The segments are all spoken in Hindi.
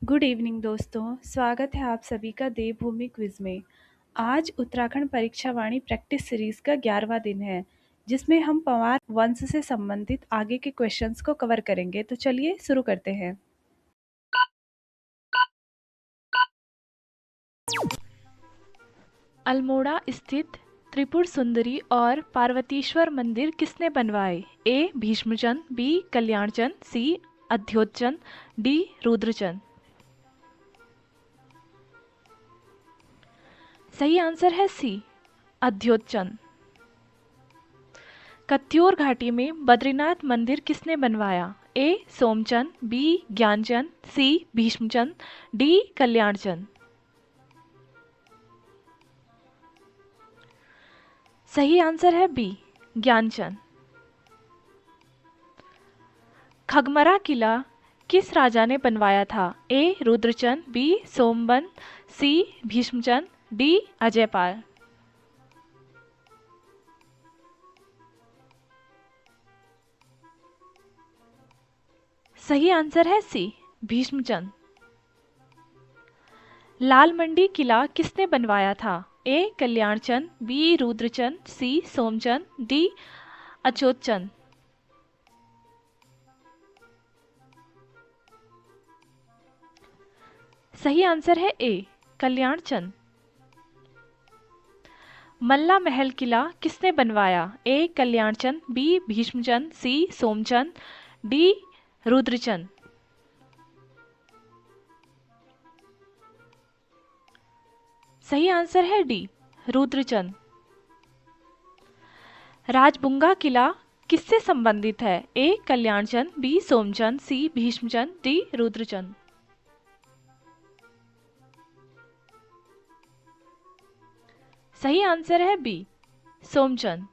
गुड इवनिंग दोस्तों, स्वागत है आप सभी का देवभूमि क्विज में। आज उत्तराखंड परीक्षा वाणी प्रैक्टिस सीरीज का 11वां दिन है, जिसमें हम पंवार वंश से संबंधित आगे के क्वेश्चंस को कवर करेंगे। तो चलिए शुरू करते हैं। अल्मोड़ा स्थित त्रिपुर सुंदरी और पार्वतीश्वर मंदिर किसने बनवाए? ए. भीष्मचंद, बी. कल्याणचंद, सी. अध्योतचंद, डी. रुद्रचंद। सही आंसर है सी. अध्योतचंद। कत्यूर घाटी में बद्रीनाथ मंदिर किसने बनवाया? ए. सोमचंद, बी. ज्ञानचंद, सी. भीष्मचंद, डी. कल्याणचंद। सही आंसर है बी. ज्ञानचंद। खगमरा किला किस राजा ने बनवाया था? ए. रुद्रचंद, बी. सोमबन, सी. भीष्मचंद, डी. अजयपाल। सही आंसर है सी. भीष्मचंद। लाल मंडी किला किसने बनवाया था? ए. Kalyanchand, B. Rudrachand, C. Somchand, D. अचोतचंद। सही आंसर है ए. कल्याणचंद। मल्ला महल किला किसने बनवाया? ए. कल्याणचंद, बी. भीष्मचंद, सी. सोमचंद, डी. रुद्रचंद। सही आंसर है डी. रुद्रचंद। राजबुंगा किला किससे संबंधित है? ए. कल्याणचंद, बी. सोमचंद, सी. भीष्मचंद, डी. रुद्रचंद। सही आंसर है बी. सोमचंद।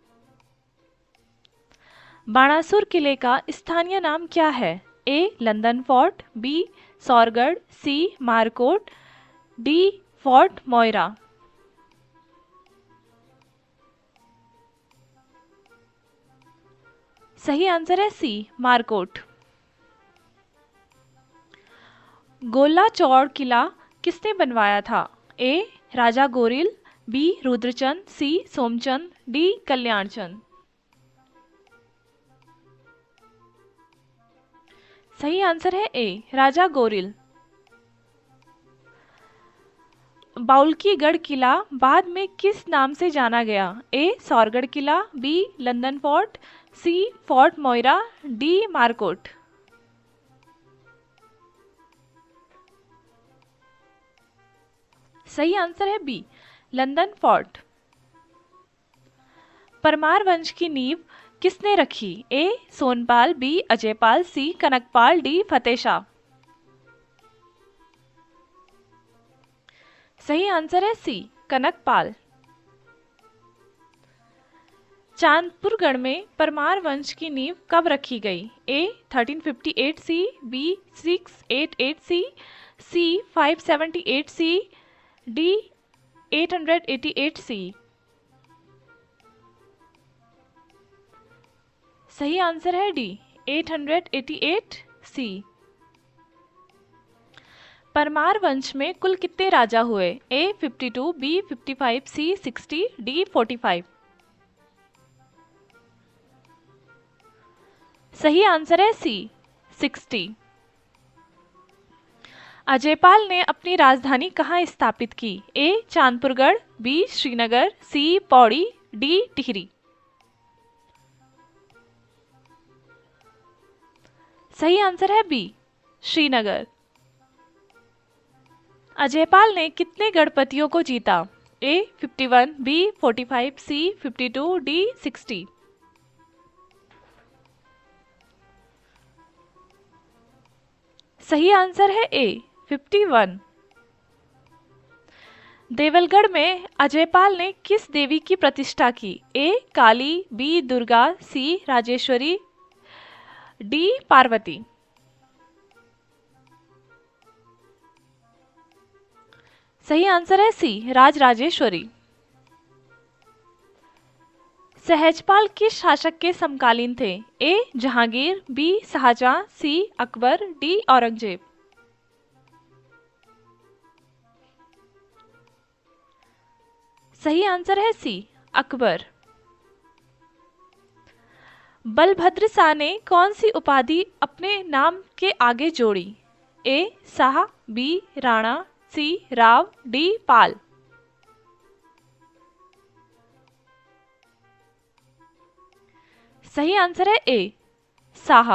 बाणासुर किले का स्थानीय नाम क्या है? A. London fort, B. Saurgarh, C. Markot, D. Fort Moira. सही आंसर है सी. मारकोट। गोला चौड़ किला किसने बनवाया था? A. Raja Goril, B. Rudrachand, C. Somchand, D. Kalyanchand. सही आंसर है ए. राजा गोरिल। बाउल्कीगढ़ किला बाद में किस नाम से जाना गया? ए. सौरगढ़ किला, B. London fort, C. Fort Moira, D. Markot. सही आंसर है बी. London fort. परमार वंश की नींव किसने रखी? ए. सोनपाल, बी. अजयपाल, सी. कनकपाल, डी. फतेहशाह। सही आंसर है सी. कनकपाल। चांदपुरगढ़ में परमार वंश की नींव कब रखी गई? ए. 1358 सी, बी. 688 सी, सी. 578 सी, डी. 888 सी। सही आंसर है डी. 888 सी। परमार वंश में कुल कितने राजा हुए? ए. 52, बी. 55, सी. 60, डी. 45। सही आंसर है सी. 60। अजयपाल ने अपनी राजधानी कहाँ स्थापित की? ए. चांदपुरगढ़, बी. श्रीनगर, सी. पौड़ी, डी. टिहरी। सही आंसर है बी. श्रीनगर। अजयपाल ने कितने गणपतियों को जीता? ए. 51, बी. 45, सी. 52, डी. 60। सही आंसर है ए. 51। देवलगढ़ में अजयपाल ने किस देवी की प्रतिष्ठा की? ए. काली, बी. दुर्गा, सी. राजेश्वरी, डी. पार्वती। सही आंसर है सी. राजराजेश्वरी। सहजपाल किस शासक के समकालीन थे? ए. जहांगीर, बी. शाहजहां, सी. अकबर, डी. औरंगजेब। सही आंसर है सी, अकबर। बलभद्र शाह ने कौन सी उपाधि अपने नाम के आगे जोड़ी? ए शाह, बी राणा, सी राव, डी पाल। सही आंसर है ए, शाह।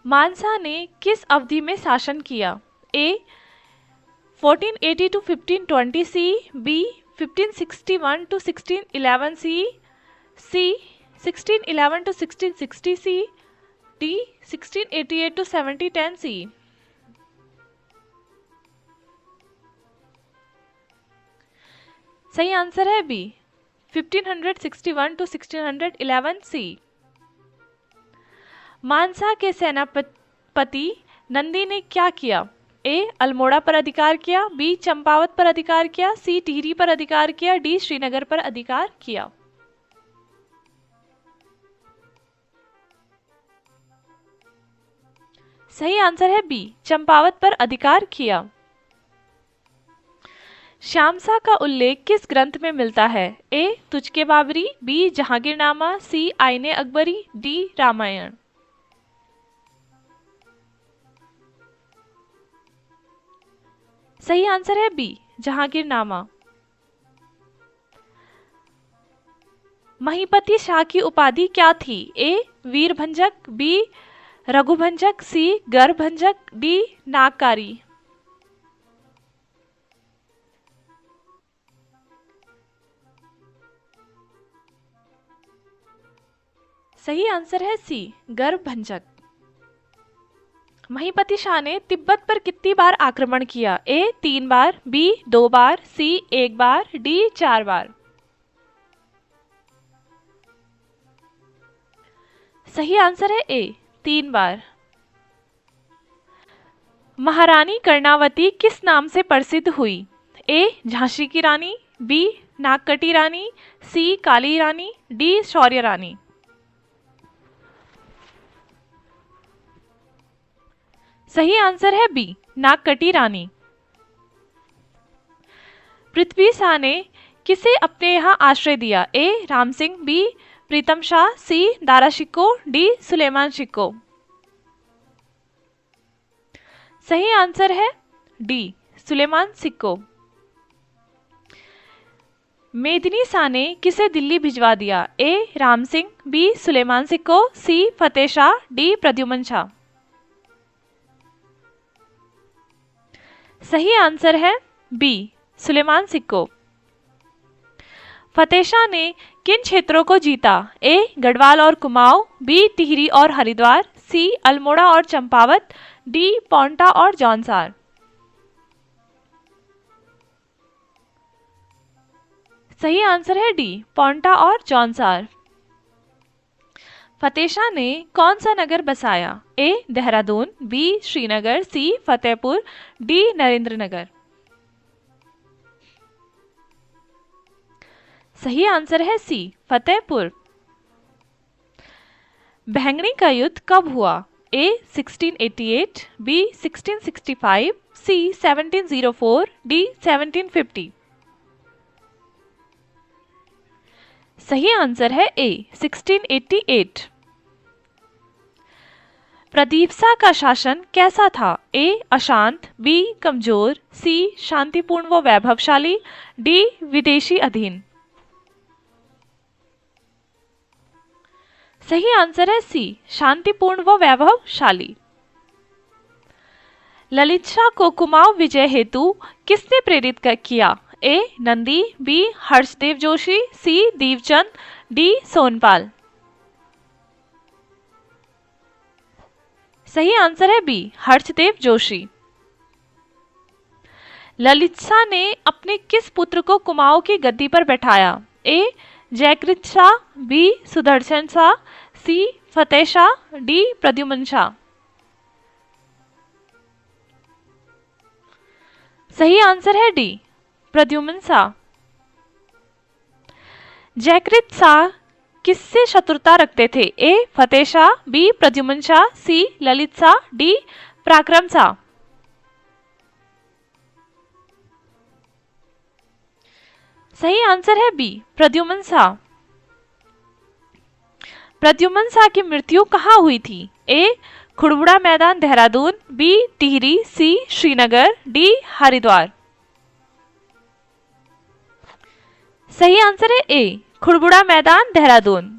मानसा ने किस अवधि में शासन किया? A 1480 to 1520 C, B 1561 to 1611 C 1611 to 1660 C, D 1688 to 1710 C. सही आंसर है बी 1561 to 1611 सी। मानसा के सेनापति नंदी ने क्या किया? ए अल्मोड़ा पर अधिकार किया, बी चंपावत पर अधिकार किया, सी टिहरी पर अधिकार किया, डी श्रीनगर पर अधिकार किया। सही आंसर है बी, चंपावत पर अधिकार किया। श्यामसा का उल्लेख किस ग्रंथ में मिलता है? ए तुझके बाबरी, बी जहांगीरनामा, सी आईने अकबरी, डी रामायण। सही आंसर है बी, जहांगीरनामा। महीपति शाह की उपाधि क्या थी? ए वीरभंजक, बी रघुभंजक, सी गरभंजक, डी नागकारी। सही आंसर है सी, गरभंजक। महीपति शाह ने तिब्बत पर कितनी बार आक्रमण किया? ए 3 बार, बी 2 बार, सी 1 बार, डी 4 बार। सही आंसर है ए 3 बार। महारानी कर्णावती किस नाम से प्रसिद्ध हुई? ए झांसी की रानी, बी नागकटी रानी, सी काली रानी, डी शौर्य रानी। सही आंसर है बी नागकटी रानी। पृथ्वी शाह ने किसे अपने यहाँ आश्रय दिया? ए राम सिंह, बी प्रीतम शाह, सी दारा शिकोह, डी सुलेमान शिकोह। सही आंसर है डी सुलेमान शिकोह। मेदिनी शाह ने किसे दिल्ली भिजवा दिया? ए राम सिंह, बी सुलेमान शिकोह, सी फतेह शाह, डी प्रद्युमन शाह। सही आंसर है बी सुलेमान शिकोह। फतेह शाह ने किन क्षेत्रों को जीता? ए गढ़वाल और कुमाऊं, बी टिहरी और हरिद्वार, सी अल्मोड़ा और चंपावत, डी पांवटा और जौनसार। सही आंसर है डी पांवटा और जौनसार। फतेह शाह ने कौन सा नगर बसाया? ए देहरादून, बी श्रीनगर, सी फतेहपुर, डी नरेंद्र नगर। सही आंसर है सी फतेहपुर। भैंगणी का युद्ध कब हुआ? ए 1688, बी 1665, सी 1704, डी 1750। सही आंसर है ए 1688। प्रदीप शाह का शासन कैसा था? ए अशांत, बी कमजोर, सी शांतिपूर्ण व वैभवशाली, डी विदेशी अधीन। सही आंसर है सी शांतिपूर्ण व वैभवशाली। ललित शाह को कुमाऊं विजय हेतु किसने प्रेरित किया? ए नंदी, बी हर्षदेव जोशी, सी दीवचंद, डी सोनपाल। सही आंसर है बी हर्षदेव जोशी। ललित शाह ने अपने किस पुत्र को कुमाऊं की गद्दी पर बैठाया? ए जयकृत शाह, बी सुदर्शन शाह, सी फतेह शाह, डी प्रद्युमन शाह। सही आंसर है डी प्रद्युमन शाह। जयकृत शाह किससे शत्रुता रखते थे? ए फतेह शाह, बी प्रद्युमन शाह, सी ललित शाह, डी पराक्रम शाह। सही आंसर है बी, प्रद्युमन शाह। प्रद्युमन शाह की मृत्यु कहाँ हुई थी? ए खुड़बुड़ा मैदान देहरादून, बी टिहरी, सी श्रीनगर, डी हरिद्वार। सही आंसर है ए खुड़बुड़ा मैदान देहरादून।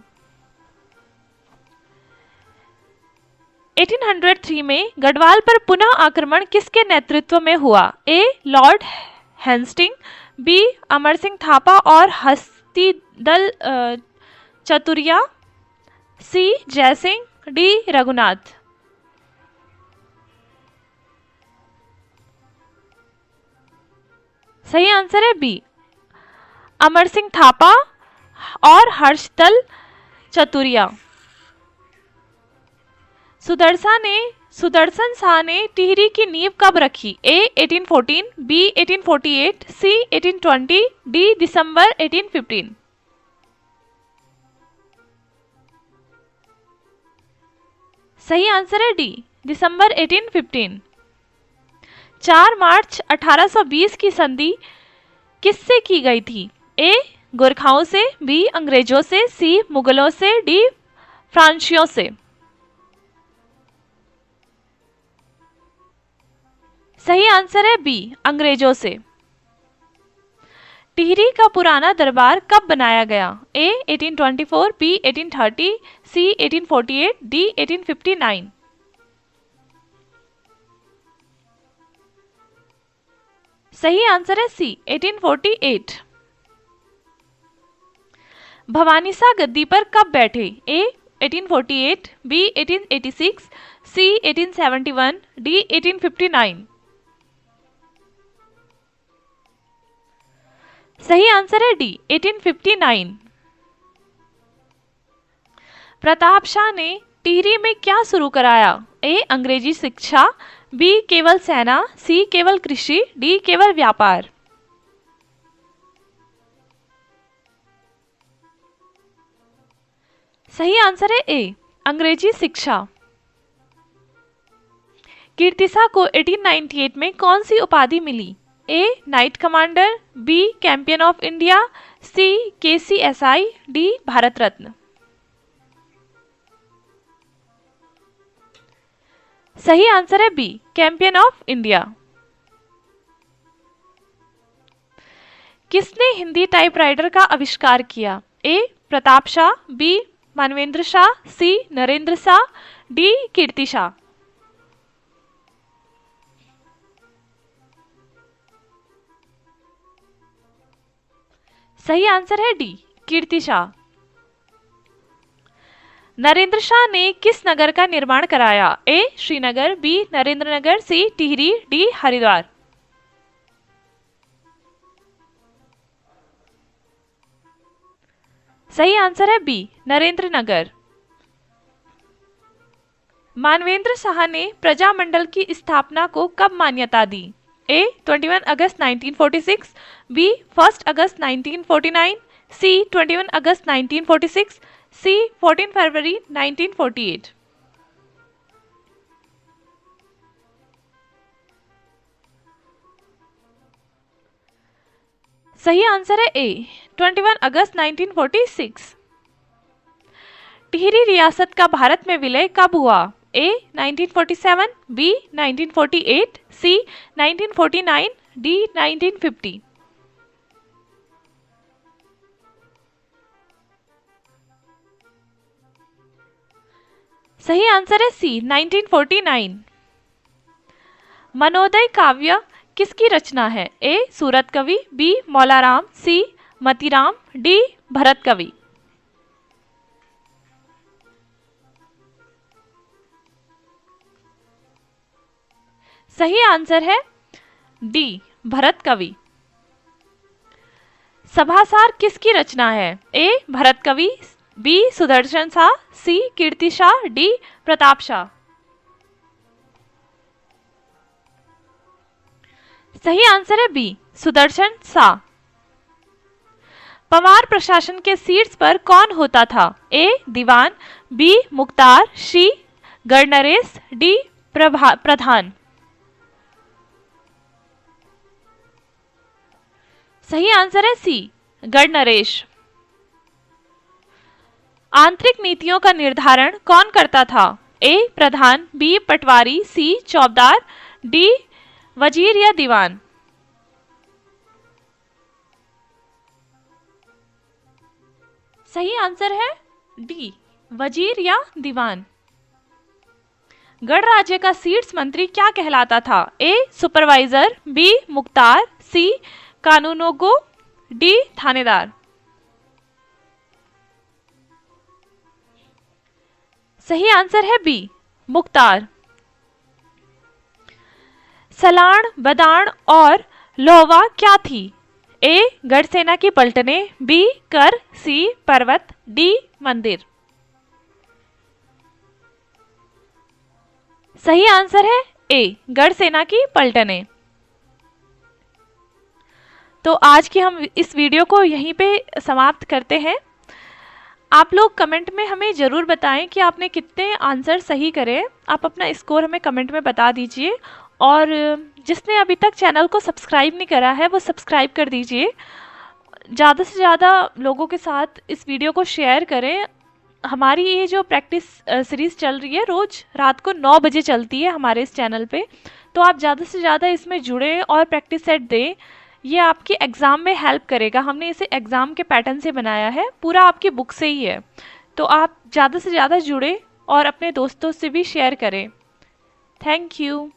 1803 में गढ़वाल पर पुनः आक्रमण किसके नेतृत्व में हुआ? ए Lord Hasting, B Amar Singh Thapa और हस्तिदल चतुरिया, सी जयसिंह, डी रघुनाथ। सही आंसर है बी अमर सिंह थापा और हर्षदल चतुरिया। सुदर्शन शाह ने टिहरी की नींव कब रखी? ए 1814, बी 1848, सी 1820, डी दिसंबर 1815। सही आंसर है डी दिसंबर 1815। 4 मार्च 1820 की संधि किससे की गई थी? ए गोरखाओं से, बी अंग्रेजों से, सी मुगलों से, डी फ्रांसीसियों से। सही आंसर है बी अंग्रेजों से। टिहरी का पुराना दरबार कब बनाया गया? ए 1824, बी 1830, सी 1848, डी 1859। सही आंसर है सी 1848। भवानीशाह गद्दी पर कब बैठे? ए 1848, बी 1886, सी 1871, डी 1859। सही आंसर है डी 1859। प्रताप शाह ने टिहरी में क्या शुरू कराया? ए अंग्रेजी शिक्षा, बी केवल सेना, सी केवल कृषि, डी केवल व्यापार। सही आंसर है ए अंग्रेजी शिक्षा। कीर्तिशाह को 1898 में कौन सी उपाधि मिली? A knight commander, B champion of India, C KCSI, D Bharat Ratna. सही आंसर है बी चैंपियन ऑफ इंडिया। किसने हिंदी टाइपराइटर का आविष्कार किया? ए प्रताप शाह, बी मानवेंद्र शाह, सी नरेंद्र शाह, डी कीर्ति शाह। सही आंसर है डी कीर्ति शाह। नरेंद्र शाह ने किस नगर का निर्माण कराया? ए श्रीनगर, बी नरेंद्रनगर, सी टिहरी, डी हरिद्वार। सही आंसर है बी नरेंद्रनगर। मानवेंद्र शाह ने प्रजामंडल की स्थापना को कब मान्यता दी? ए 21 अगस्त 1946, बी 1 अगस्त 1949, सी 21 अगस्त 1946, सी 14 फरवरी 1948। सही आंसर है ए 21 अगस्त 1946। टिहरी रियासत का भारत में विलय कब हुआ? ए 1947, बी 1948, सी 1949, डी 1950। सही आंसर है सी 1949। मनोदय काव्य किसकी रचना है? ए सूरत कवि, बी मौलाराम, सी मतीराम, डी भरत कवि। सही आंसर है डी भरत कवि। सभासार किसकी रचना है? ए भरत कवि, बी सुदर्शन शाह, सी कीर्ति शाह, डी प्रताप शाह। सही आंसर है बी सुदर्शन शाह। पवार प्रशासन के सीट्स पर कौन होता था? ए दीवान, बी मुख्तार, सी गवर्नरेस, डी प्रधान। सही आंसर है सी गणनरेश। आंतरिक नीतियों का निर्धारण कौन करता था? ए प्रधान, बी पटवारी, सी चौबदार, डी वजीर या दीवान। सही आंसर है डी वजीर या दीवान। गणराज्य का सीड्स मंत्री क्या कहलाता था? ए सुपरवाइजर, बी मुख्तार, सी कानूनगो, डी थानेदार। सही आंसर है बी मुख्तार। सलाण, बदाण और लोहवा क्या थी? ए गढ़सेना की पलटने, बी कर, सी पर्वत, डी मंदिर। सही आंसर है ए गढ़सेना की पलटने। तो आज की हम इस वीडियो को यहीं पे समाप्त करते हैं। आप लोग कमेंट में हमें ज़रूर बताएं कि आपने कितने आंसर सही करे। आप अपना स्कोर हमें कमेंट में बता दीजिए, और जिसने अभी तक चैनल को सब्सक्राइब नहीं करा है वो सब्सक्राइब कर दीजिए। ज़्यादा से ज़्यादा लोगों के साथ इस वीडियो को शेयर करें। हमारी ये जो प्रैक्टिस सीरीज़ चल रही है रोज़ रात को 9 बजे चलती है हमारे इस चैनल पे, तो आप ज़्यादा से ज़्यादा इसमें जुड़ें और प्रैक्टिस सेट दें। ये आपके एग्ज़ाम में हेल्प करेगा। हमने इसे एग्ज़ाम के पैटर्न से बनाया है, पूरा आपकी बुक से ही है। तो आप ज़्यादा से ज़्यादा जुड़ें और अपने दोस्तों से भी शेयर करें। Thank you.